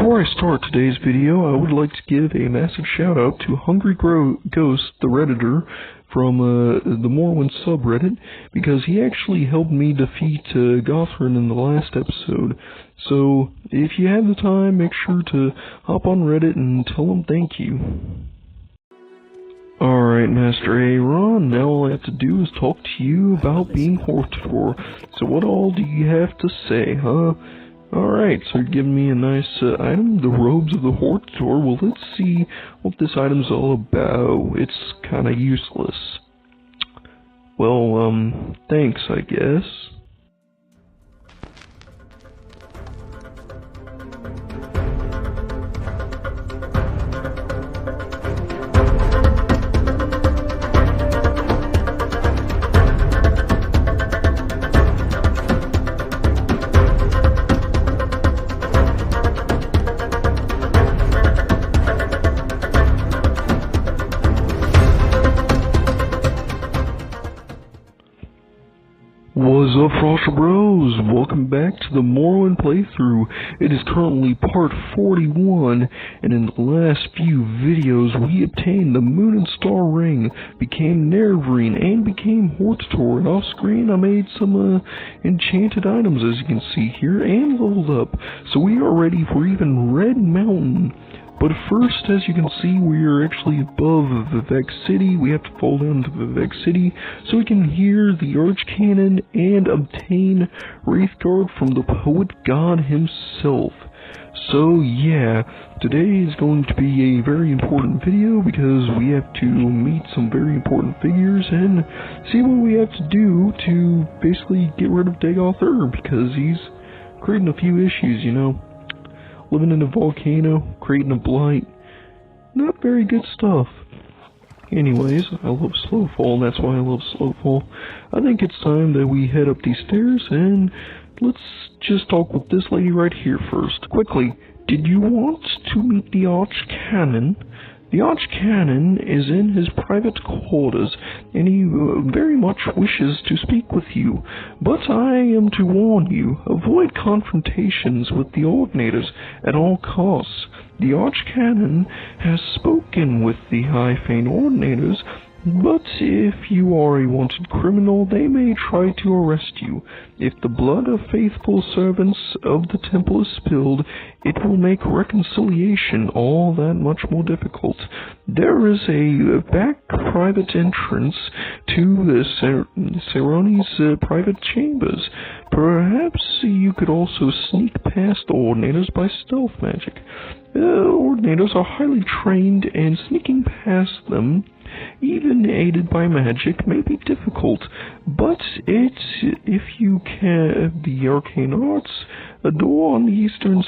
Before I start today's video, I would like to give a massive shout out to Hungry Ghost, the Redditor, from the Morrowind subreddit, because he actually helped me defeat Gothrin in the last episode. So, if you have the time, make sure to hop on Reddit and tell him thank you. Alright, Master Aaron, now all I have to do is talk to you about being Hortitor. So what all do you have to say, huh? Alright, so you're giving me a nice item, the Robes of the Hortitor. Well, let's see what this item's all about. It's kinda useless. Well, thanks, I guess. What's up, Frosher Bros? Welcome back to the Morrowind playthrough. It is currently part 41, and in the last few videos we obtained the Moon and Star Ring, became Nerevarine, and became Hortitor. And off screen I made some enchanted items, as you can see here, and leveled up. So we are ready for even Red Mountain. But first, as you can see, we are actually above Vivek City. We have to fall down to Vivek City so we can hear the Archcanon and obtain Wraithguard from the Poet God himself. So yeah, today is going to be a very important video because we have to meet some very important figures and see what we have to do to basically get rid of Dagoth because he's creating a few issues, you know. Living in a volcano, creating a blight. Not very good stuff. Anyways, I love Slowfall, and that's why I love Slowfall. I think it's time that we head up these stairs, and let's just talk with this lady right here first. Quickly, did you want to meet the Archcanon? The Archcanon is in his private quarters, and he very much wishes to speak with you. But I am to warn you, avoid confrontations with the Ordinators at all costs. The Archcanon has spoken with the High Fane Ordinators, but if you are a wanted criminal, they may try to arrest you. If the blood of faithful servants of the temple is spilled, it will make reconciliation all that much more difficult. There is a back private entrance to the Cerrone's private chambers. Perhaps you could also sneak past the Ordinators by stealth magic. Ordinators are highly trained, and sneaking past them, even aided by magic, may be difficult, but if you can, the arcane arts, a door on the eastern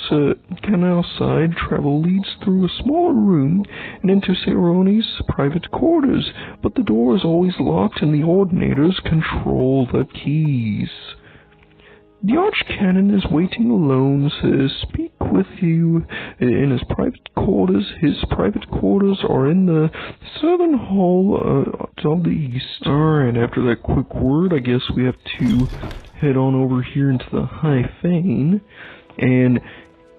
canal side travel leads through a smaller room and into Cerrone's private quarters, but the door is always locked and the Ordinators control the keys. The Archcanon is waiting alone to speak with you in his private quarters. His private quarters are in the southern hall of the east. Alright, after that quick word, I guess we have to head on over here into the High Fane. And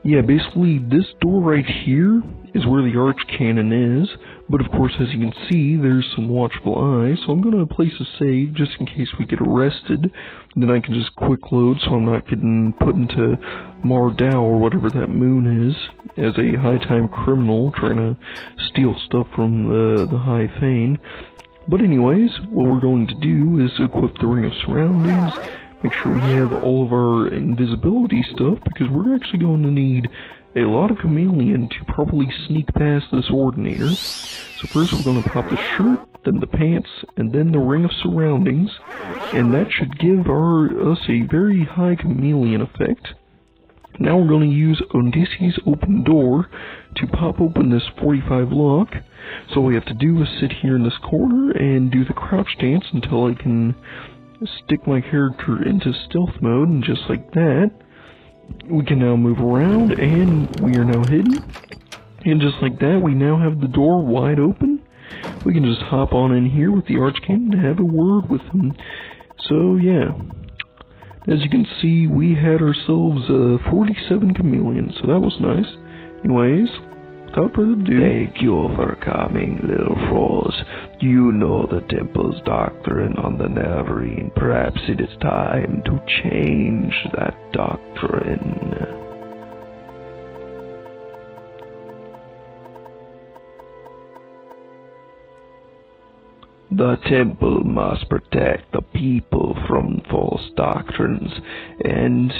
yeah, basically this door right here is where the Archcanon is. But of course, as you can see, there's some watchful eyes, so I'm going to place a save just in case we get arrested. Then I can just quick load so I'm not getting put into Mardau or whatever that moon is, as a high-time criminal trying to steal stuff from the High Fane. But anyways, what we're going to do is equip the Ring of Surroundings, make sure we have all of our invisibility stuff, because we're actually going to need a lot of chameleon to properly sneak past this Ordinator. So first we're going to pop the shirt, then the pants, and then the Ring of Surroundings, and that should give us a very high chameleon effect. Now we're going to use Odysseus' Open Door to pop open this 45 lock. So all we have to do is sit here in this corner and do the crouch dance until I can stick my character into stealth mode, and just like that, we can now move around, and we are now hidden. And just like that, we now have the door wide open. We can just hop on in here with the Archcanon and have a word with him. So yeah, as you can see, we had ourselves 47 chameleons, so that was nice. Anyways, without further ado, thank you for coming, little frogs. You know the temple's doctrine on the Neverine. Perhaps it is time to change that doctrine. The temple must protect the people from false doctrines, and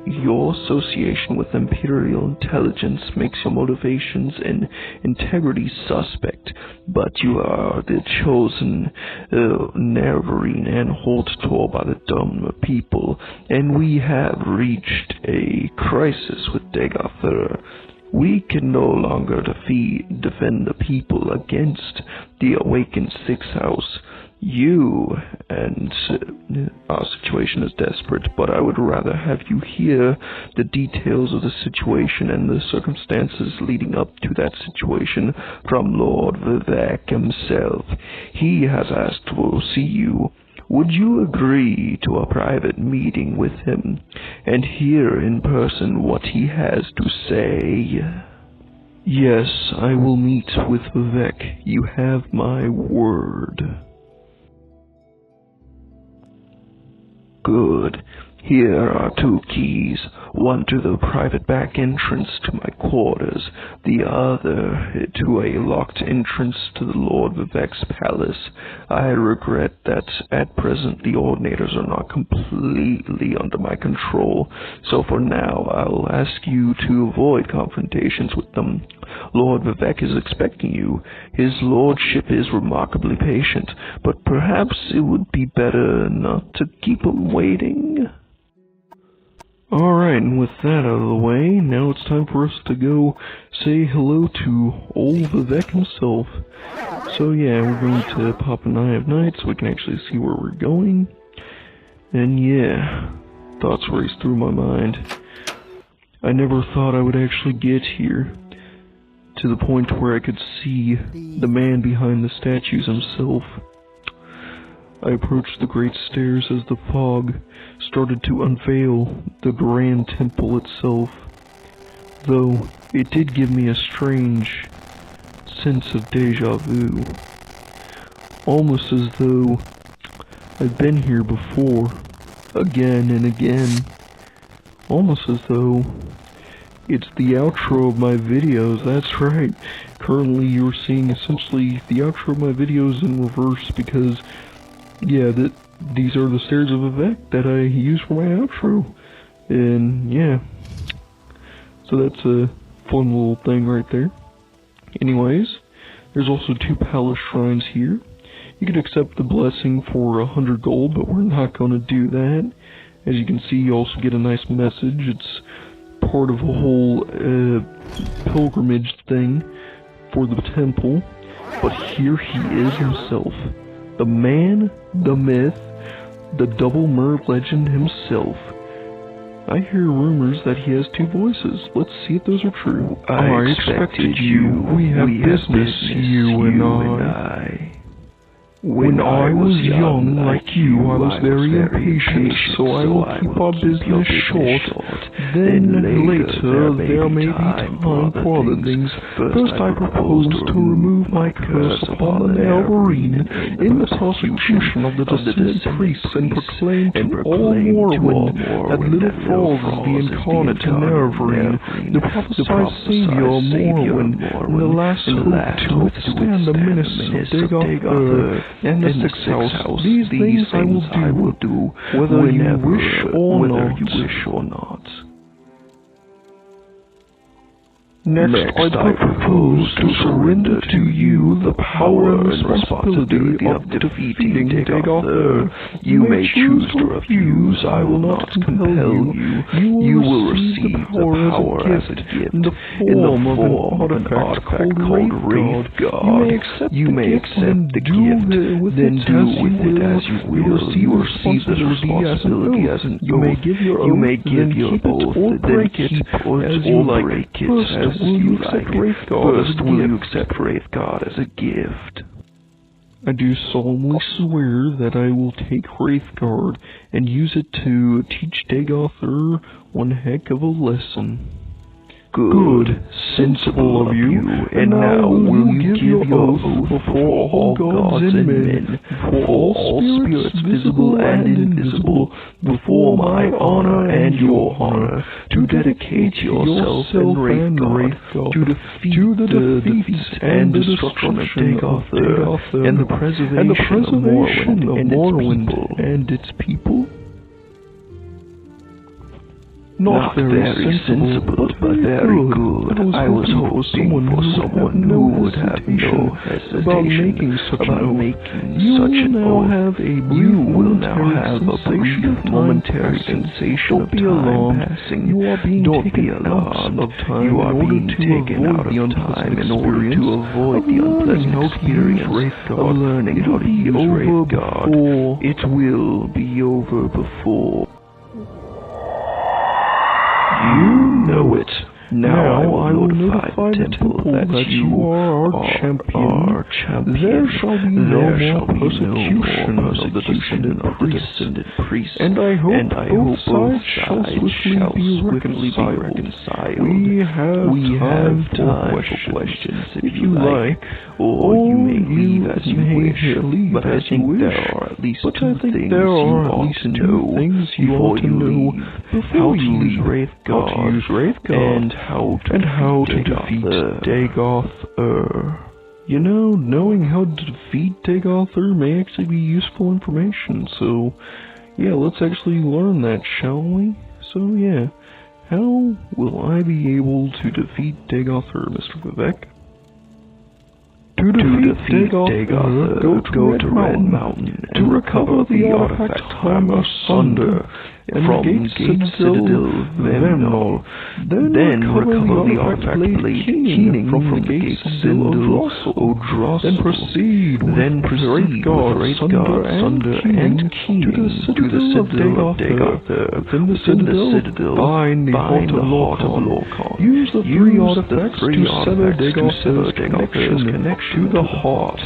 your association with Imperial intelligence makes your motivations and integrity suspect. But you are the chosen Neverine and hold tall by the dumb people, and we have reached a crisis with Dagother. We can no longer defend the people against the awakened Sixth House. You and our situation is desperate, but I would rather have you hear the details of the situation and the circumstances leading up to that situation from Lord Vivek himself. He has asked to see you. Would you agree to a private meeting with him and hear in person what he has to say? Yes, I will meet with Vivek. You have my word. Good. Here are 2 keys, one to the private back entrance to my quarters, the other to a locked entrance to the Lord Vivek's palace. I regret that at present the Ordinators are not completely under my control, so for now I'll ask you to avoid confrontations with them. Lord Vivek is expecting you. His lordship is remarkably patient, but perhaps it would be better not to keep him waiting. Alright, and with that out of the way, now it's time for us to go say hello to old Vivek himself. So yeah, we're going to pop an Eye of Night so we can actually see where we're going. And yeah, thoughts race through my mind. I never thought I would actually get here, to the point where I could see the man behind the statues himself. I approached the great stairs as the fog started to unveil the grand temple itself, though it did give me a strange sense of deja vu, almost as though I've been here before, again and again, almost as though it's the outro of my videos. That's right, currently you're seeing essentially the outro of my videos in reverse, because yeah, these are the stairs of Vivek that I use for my outro. And yeah, so that's a fun little thing right there. Anyways, there's also 2 palace shrines here. You can accept the blessing for 100 gold, but we're not going to do that. As you can see, you also get a nice message. It's part of a whole pilgrimage thing for the temple. But here he is himself. The man, the myth, the double mer legend himself. I hear rumors that he has 2 voices. Let's see if those are true. I expected you. We have business, you and I. When I was young like you, I was very impatient, so I will keep our business short. Then later, there may be time for other things. First, I propose to remove my curse upon the Neverine in the prosecution of the descended priests and proclaim to all Morrowind that Little Falls is the incarnate Neverine, the prophesied savior of Morrowind, and the last hope to withstand the menace of Dagother and the Sixth House. These things I will do, whether you wish or not. Next, I propose to surrender to you the power and responsibility of defeating Dagother. You may choose to refuse, I will not compel you. You will receive the power as a gift in the form of an artifact called Wraith God. You may accept the gift, then do with it as you will. You receive this responsibility as an oath. You may give your oath, then keep or break it as you like. First, will you accept Wraith God as a gift? I do solemnly swear that I will take Wraithguard and use it to teach Dagother one heck of a lesson. Good, sensible of you. And now will you give your oath before all gods and men, before all spirits visible and invisible, before my honor and your honor, to dedicate yourself and Wraith God to the defeat and destruction of Dagothr and the preservation of Morrowind and its people? Not very sensible, but very good. I was hoping for someone who would have no hesitation about making such an oath. You will now have a brief momentary sensation of time passing. You are being taken out of time in order to avoid the unpleasant experience of learning how to use Wraith God. It will be over before you know it. Now I will notify the temple that you are our champion. There shall be no more persecution of the descendant priests, and I hope both sides shall swiftly be reconciled. We have time for questions if you like, or you may leave as you wish, but I think there are at least two things you ought to know before you leave. How to use Wraith God, and how to defeat Dagothr. You know, knowing how to defeat Dagothr may actually be useful information, so yeah, let's actually learn that, shall we? So yeah, how will I be able to defeat Dagothr, Mr. Vivek? To defeat Dagothr, go to Red Mountain and recover the artifact Hammer Sunder from Gate Citadel Vemnol. Then recover the artifact Blade Keening from the Gate Citadel Odrossel. Then proceed with Wraith God, Sunder, and Keening to the Citadel of Dagothr. Within the Citadel, bind the Heart of Lorcan. Use the three artifacts to sever Dagothr's connection to the heart,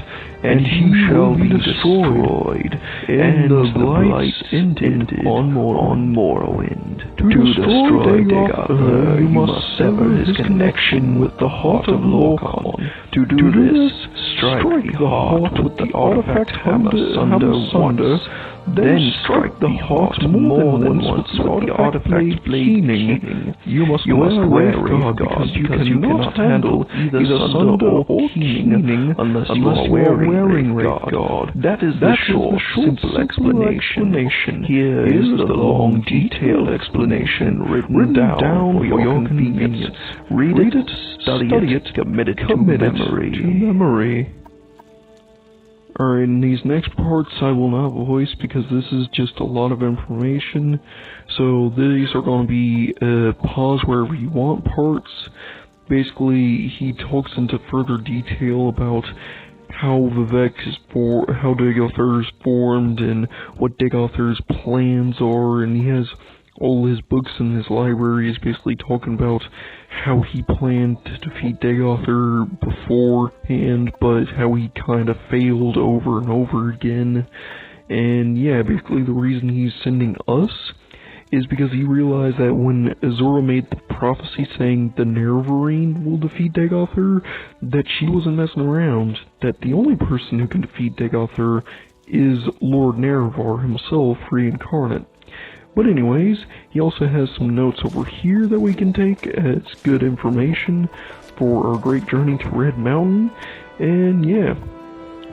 and he shall be destroyed, and the blights ended on Morrowind. To destroy Dagothr, you must sever his connection with the heart of Lorcan. To do this, strike the heart with the artifact Hammer Sunder, then strike the heart more than once with the artifact Blade Keening. You must wear Wraith God because you cannot handle either Sunder or Keening unless you are wearing Wraith God. That is the short, simple explanation. Here is the long, detailed explanation written down for your convenience. Read it, study it, commit it to memory. Alright, in these next parts I will not voice because this is just a lot of information, so these are going to be pause wherever you want parts. Basically, he talks into further detail about how how Dagothr is formed and what Dagothr's plans are, and he has all his books in his library is basically talking about how he planned to defeat Dagothr beforehand, but how he kind of failed over and over again. And yeah, basically the reason he's sending us is because he realized that when Azura made the prophecy saying the Nerevarine will defeat Dagothr, that she wasn't messing around, that the only person who can defeat Dagothr is Lord Nerevar himself, reincarnate. But anyways, he also has some notes over here that we can take as good information for our great journey to Red Mountain. And yeah,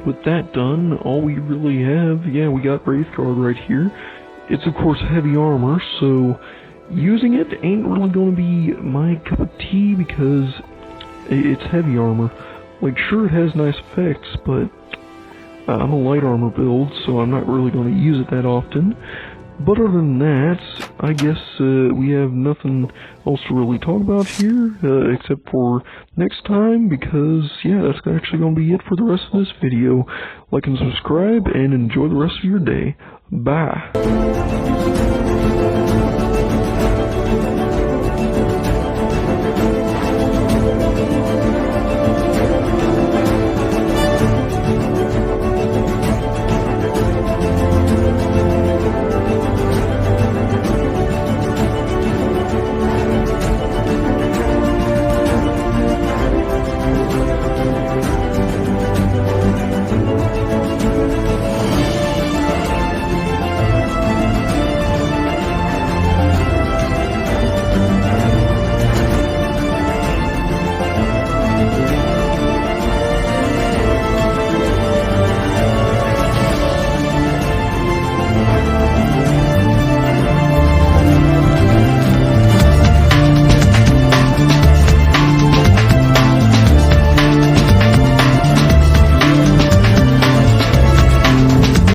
with that done, all we really have, we got Wraith God right here. It's of course heavy armor, so using it ain't really going to be my cup of tea because it's heavy armor. Like, sure, it has nice effects, but I'm a light armor build, so I'm not really going to use it that often. But other than that, I guess we have nothing else to really talk about here, except for next time, because, yeah, that's actually going to be it for the rest of this video. Like and subscribe, and enjoy the rest of your day. Bye.